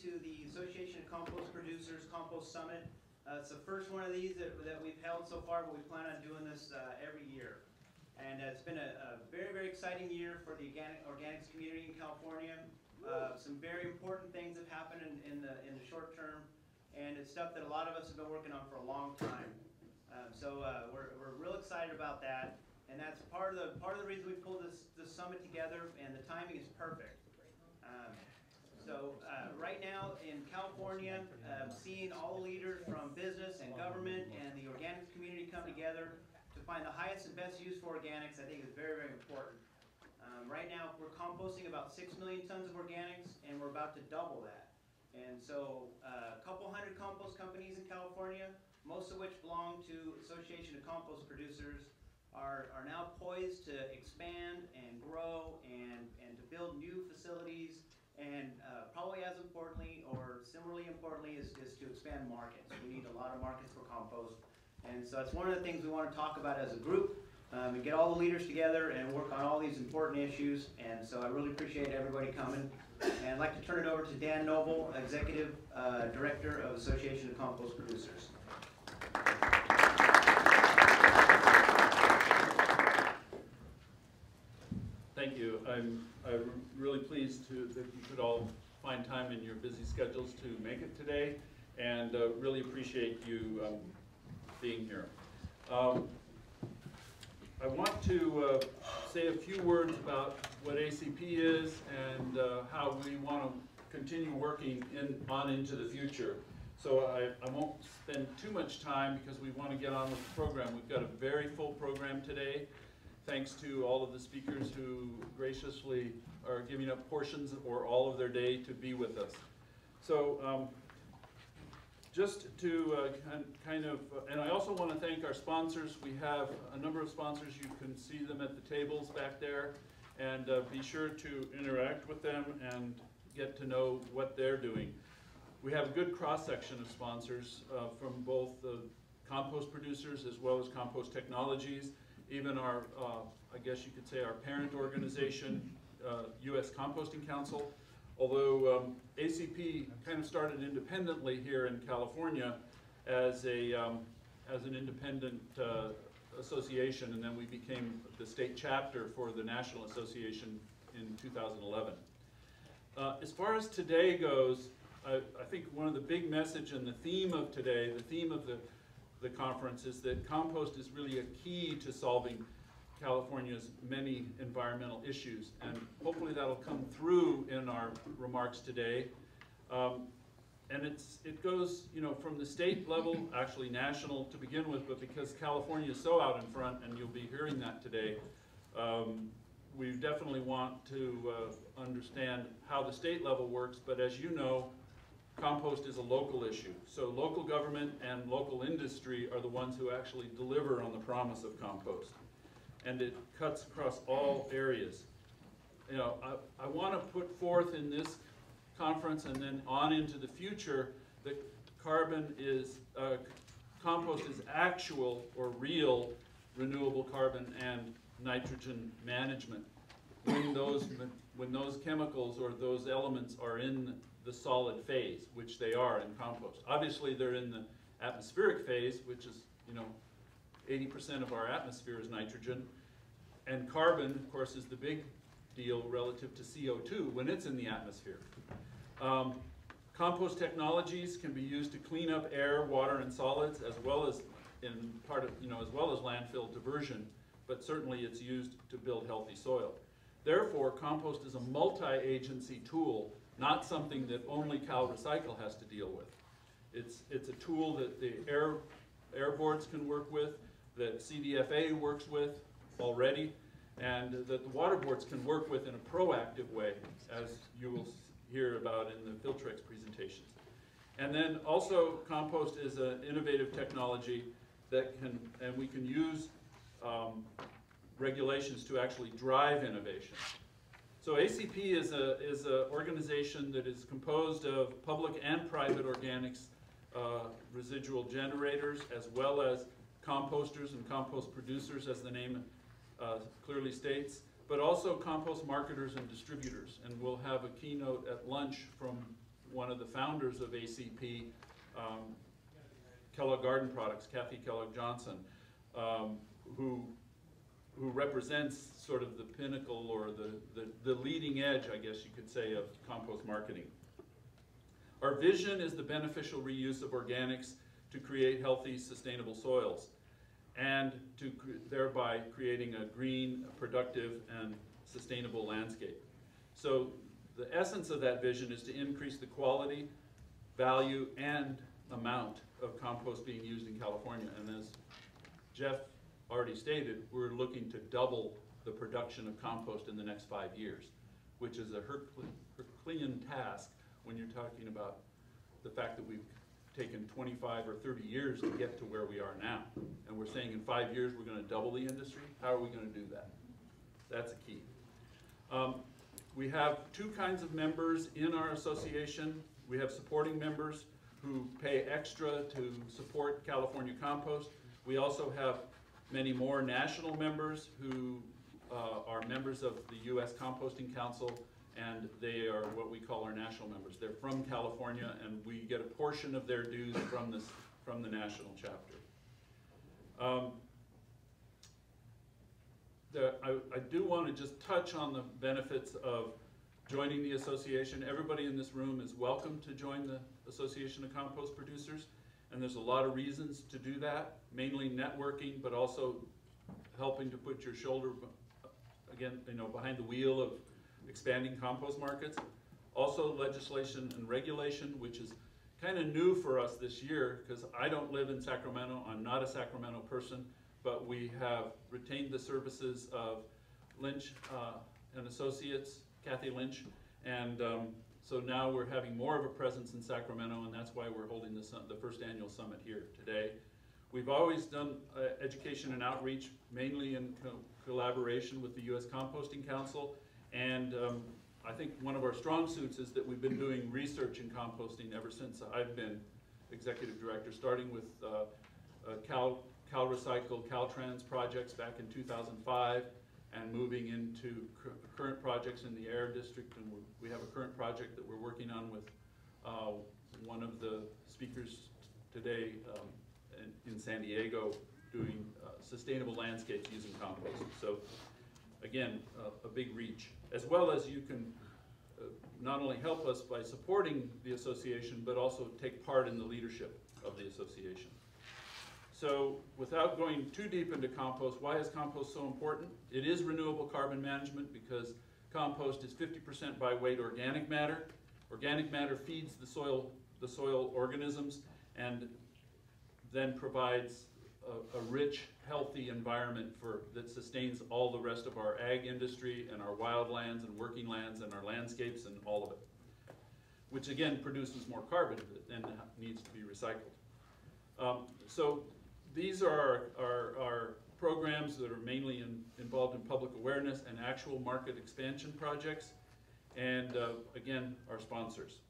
to the Association of Compost Producers Compost Summit. It's the first one of these that we've held so far, but we plan on doing this every year. And it's been a very, very exciting year for the organics community in California. Some very important things have happened in the short term, and it's stuff that a lot of us have been working on for a long time. So we're real excited about that, and that's part of the reason we pulled this summit together, and the timing is perfect. Right now in California, seeing all the leaders from business and government and the organics community come together to find the highest and best use for organics, I think is very, very important. Right now we're composting about 6 million tons of organics, and we're about to double that. And so a couple hundred compost companies in California, most of which belong to Association of Compost Producers, are now poised to expand and grow and to build new facilities, and probably as importantly or similarly importantly is to expand markets. We need a lot of markets for compost, and so that's one of the things we want to talk about as a group, and get all the leaders together and work on all these important issues. And so I really appreciate everybody coming, and I'd like to turn it over to Dan Noble, Executive Director of Association of Compost Producers. Thank you. I'm really pleased that you could all find time in your busy schedules to make it today, and really appreciate you being here. I want to say a few words about what ACP is and how we want to continue working on into the future. So I won't spend too much time because we want to get on with the program. We've got a very full program today, thanks to all of the speakers who graciously are giving up portions or all of their day to be with us. So just to and I also want to thank our sponsors. We have a number of sponsors. You can see them at the tables back there, and be sure to interact with them and get to know what they're doing. We have a good cross-section of sponsors from both the compost producers as well as compost technologies. Even our, I guess you could say, our parent organization, U.S. Composting Council. Although ACP kind of started independently here in California as an independent association, and then we became the state chapter for the National Association in 2011. As far as today goes, I think one of the big message and the theme of today, the theme of the conference, is that compost is really a key to solving California's many environmental issues, and hopefully that'll come through in our remarks today. And it goes, from the state level, actually national to begin with, but because California is so out in front, and you'll be hearing that today, we definitely want to understand how the state level works. But as you know, compost is a local issue. So local government and local industry are the ones who actually deliver on the promise of compost. And it cuts across all areas. I want to put forth in this conference and then on into the future that compost is actual or real renewable carbon and nitrogen management when those chemicals or those elements are in the solid phase, which they are in compost. Obviously they're in the atmospheric phase, which is 80% of our atmosphere is nitrogen, and carbon, of course, is the big deal relative to CO2 when it's in the atmosphere. Compost technologies can be used to clean up air, water, and solids, as well as as well as landfill diversion, but certainly it's used to build healthy soil. Therefore, compost is a multi-agency tool, not something that only Cal Recycle has to deal with. It's a tool that the air boards can work with, that CDFA works with already, and that the water boards can work with in a proactive way, as you will hear about in the Filtrex presentations. And then also compost is an innovative technology that we can use regulations to actually drive innovation. So ACP is an organization that is composed of public and private organics residual generators, as well as composters and compost producers, as the name clearly states, but also compost marketers and distributors. And we'll have a keynote at lunch from one of the founders of ACP, Kellogg Garden Products, Kathy Kellogg Johnson, who represents sort of the pinnacle or the leading edge, I guess you could say, of compost marketing. Our vision is the beneficial reuse of organics to create healthy, sustainable soils, and to thereby creating a green, productive, and sustainable landscape. So the essence of that vision is to increase the quality, value, and amount of compost being used in California. And as Jeff already stated, we're looking to double the production of compost in the next 5 years, which is a Herculean task when you're talking about the fact that we've taken 25 or 30 years to get to where we are now. And we're saying in 5 years we're going to double the industry. How are we going to do that? That's a key. We have two kinds of members in our association. We have supporting members who pay extra to support California Compost. We also have many more national members who are members of the U.S. Composting Council, and they are what we call our national members. They're from California, and we get a portion of their dues from the national chapter. I do want to just touch on the benefits of joining the association. Everybody in this room is welcome to join the Association of Compost Producers, and there's a lot of reasons to do that, mainly networking, but also helping to put your shoulder, again, behind the wheel of expanding compost markets. Also legislation and regulation, which is kind of new for us this year, because I don't live in Sacramento. I'm not a Sacramento person, but we have retained the services of Lynch and Associates, Kathy Lynch, and so now we're having more of a presence in Sacramento, and that's why we're holding the first annual summit here today. We've always done education and outreach, mainly in collaboration with the U.S. Composting Council, and I think one of our strong suits is that we've been doing research in composting ever since I've been executive director, starting with Cal Recycle, Caltrans projects back in 2005, and moving into current projects in the Air District, and we have a current project that we're working on with one of the speakers today in San Diego, doing sustainable landscapes using compost. So again, a big reach, as well as you can not only help us by supporting the association, but also take part in the leadership of the association. So without going too deep into compost, why is compost so important? It is renewable carbon management because compost is 50% by weight organic matter. Organic matter feeds the soil organisms and then provides a rich, healthy environment that sustains all the rest of our ag industry and our wildlands and working lands and our landscapes and all of it, which again produces more carbon and needs to be recycled. So these are our programs that are mainly involved in public awareness and actual market expansion projects, and again, our sponsors.